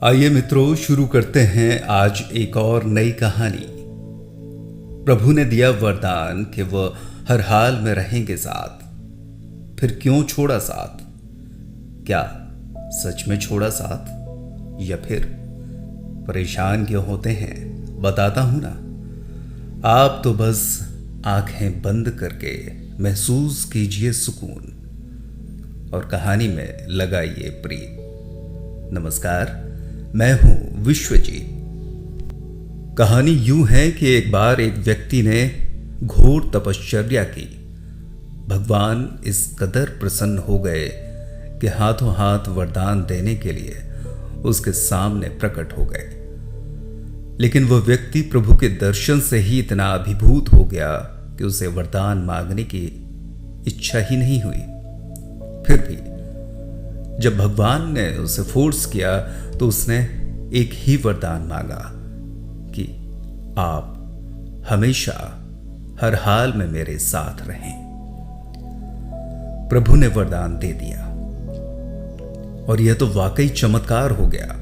आइए मित्रों, शुरू करते हैं आज एक और नई कहानी। प्रभु ने दिया वरदान कि वह हर हाल में रहेंगे साथ। फिर क्यों छोड़ा साथ? क्या सच में छोड़ा साथ, या फिर परेशान क्यों होते हैं? बताता हूं ना। आप तो बस आंखें बंद करके महसूस कीजिए सुकून और कहानी में लगाइए प्रीत। नमस्कार, मैं हूं विश्वजीत। कहानी यूं है कि एक बार एक व्यक्ति ने घोर तपश्चर्या की। भगवान इस कदर प्रसन्न हो गए कि हाथों हाथ वरदान देने के लिए उसके सामने प्रकट हो गए। लेकिन वह व्यक्ति प्रभु के दर्शन से ही इतना अभिभूत हो गया कि उसे वरदान मांगने की इच्छा ही नहीं हुई। फिर भी जब भगवान ने उसे फोर्स किया तो उसने एक ही वरदान मांगा कि आप हमेशा हर हाल में मेरे साथ रहें। प्रभु ने वरदान दे दिया और यह तो वाकई चमत्कार हो गया।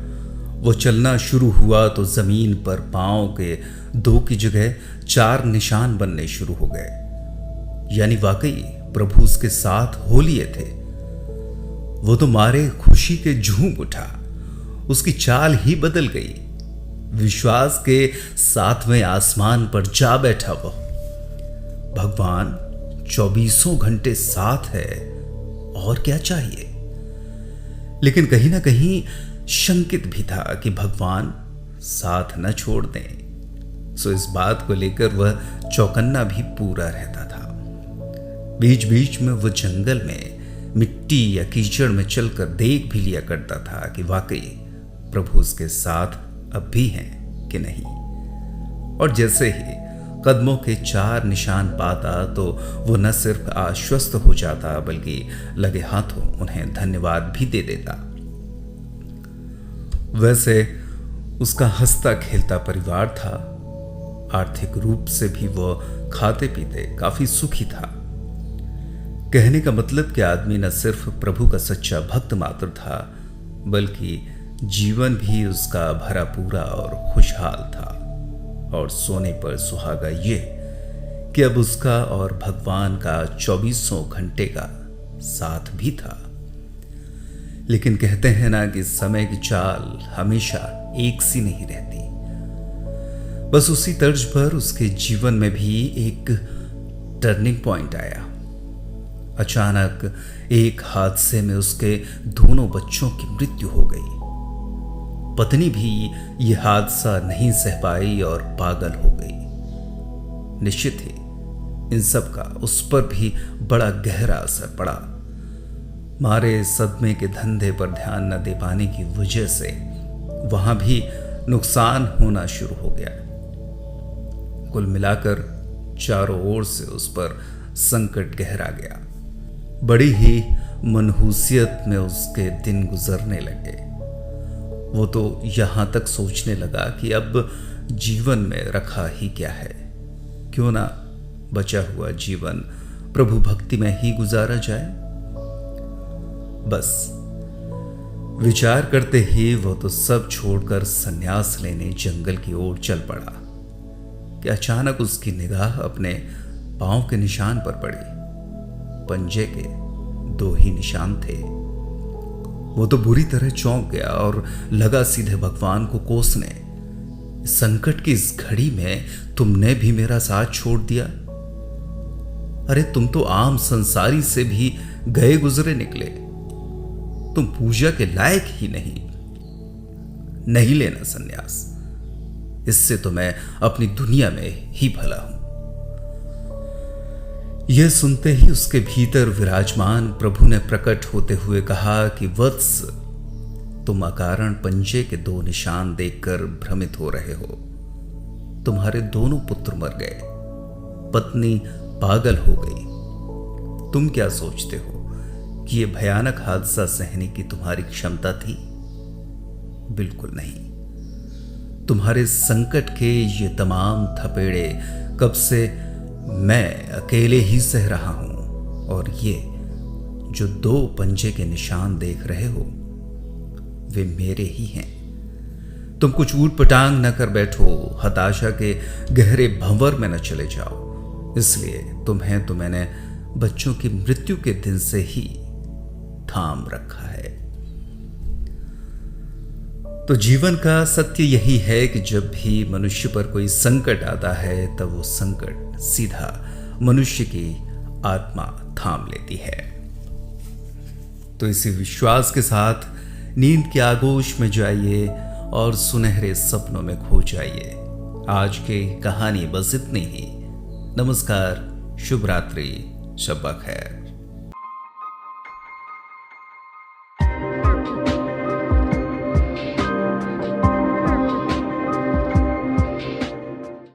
वो चलना शुरू हुआ तो जमीन पर पांव के 2 की जगह 4 निशान बनने शुरू हो गए। यानी वाकई प्रभु उसके साथ हो लिए थे। वो तो मारे खुशी के झूम उठा। उसकी चाल ही बदल गई। विश्वास के 7वें आसमान पर जा बैठा वह। भगवान 24 घंटे साथ है, और क्या चाहिए? लेकिन कहीं ना कहीं शंकित भी था कि भगवान साथ न छोड़ दें। सो इस बात को लेकर वह चौकन्ना भी पूरा रहता था। बीच बीच में वह जंगल में मिट्टी या कीचड़ में चलकर देख भी लिया करता था कि वाकई प्रभु उसके साथ अब भी हैं कि नहीं। और जैसे ही कदमों के 4 निशान पाता तो वो न सिर्फ आश्वस्त हो जाता बल्कि लगे हाथों उन्हें धन्यवाद भी दे देता। वैसे उसका हंसता खेलता परिवार था। आर्थिक रूप से भी वो खाते पीते काफी सुखी था। कहने का मतलब कि आदमी न सिर्फ प्रभु का सच्चा भक्त मात्र था बल्कि जीवन भी उसका भरा पूरा और खुशहाल था। और सोने पर सुहागा ये कि अब उसका और भगवान का 24 घंटे का साथ भी था। लेकिन कहते हैं ना कि समय की चाल हमेशा एक सी नहीं रहती। बस उसी तर्ज पर उसके जीवन में भी एक टर्निंग पॉइंट आया। अचानक एक हादसे में उसके दोनों बच्चों की मृत्यु हो गई। पत्नी भी यह हादसा नहीं सह पाई और पागल हो गई। निश्चित ही इन सब का उस पर भी बड़ा गहरा असर पड़ा। मारे सदमे के धंधे पर ध्यान न दे पाने की वजह से वहां भी नुकसान होना शुरू हो गया। कुल मिलाकर चारों ओर से उस पर संकट गहरा गया। बड़ी ही मनहूसियत में उसके दिन गुजरने लगे। वो तो यहां तक सोचने लगा कि अब जीवन में रखा ही क्या है, क्यों ना बचा हुआ जीवन प्रभु भक्ति में ही गुजारा जाए। बस विचार करते ही वो तो सब छोड़कर संन्यास लेने जंगल की ओर चल पड़ा कि अचानक उसकी निगाह अपने पांव के निशान पर पड़ी। पंजे के 2 ही निशान थे। वो तो बुरी तरह चौंक गया और लगा सीधे भगवान को कोसने। संकट की इस घड़ी में तुमने भी मेरा साथ छोड़ दिया। अरे तुम तो आम संसारी से भी गए गुजरे निकले। तुम पूजा के लायक ही नहीं लेना संन्यास। इससे तो मैं अपनी दुनिया में ही भला हूं। यह सुनते ही उसके भीतर विराजमान प्रभु ने प्रकट होते हुए कहा कि वत्स, तुम अकारण पंजे के 2 निशान देखकर भ्रमित हो रहे हो। तुम्हारे दोनों पुत्र मर गए, पत्नी पागल हो गई। तुम क्या सोचते हो कि यह भयानक हादसा सहने की तुम्हारी क्षमता थी? बिल्कुल नहीं। तुम्हारे संकट के ये तमाम थपेड़े कब से मैं अकेले ही सह रहा हूं। और ये जो 2 पंजे के निशान देख रहे हो वे मेरे ही हैं। तुम कुछ ऊट पटांग न कर बैठो, हताशा के गहरे भंवर में न चले जाओ। इसलिए तुम्हें तो मैंने बच्चों की मृत्यु के दिन से ही थाम रखा है। तो जीवन का सत्य यही है कि जब भी मनुष्य पर कोई संकट आता है तब वो संकट सीधा मनुष्य की आत्मा थाम लेती है। तो इसी विश्वास के साथ नींद के आगोश में जाइए और सुनहरे सपनों में खो जाइए। आज की कहानी बस इतनी ही। नमस्कार, शुभ रात्रि, शब ब खैर।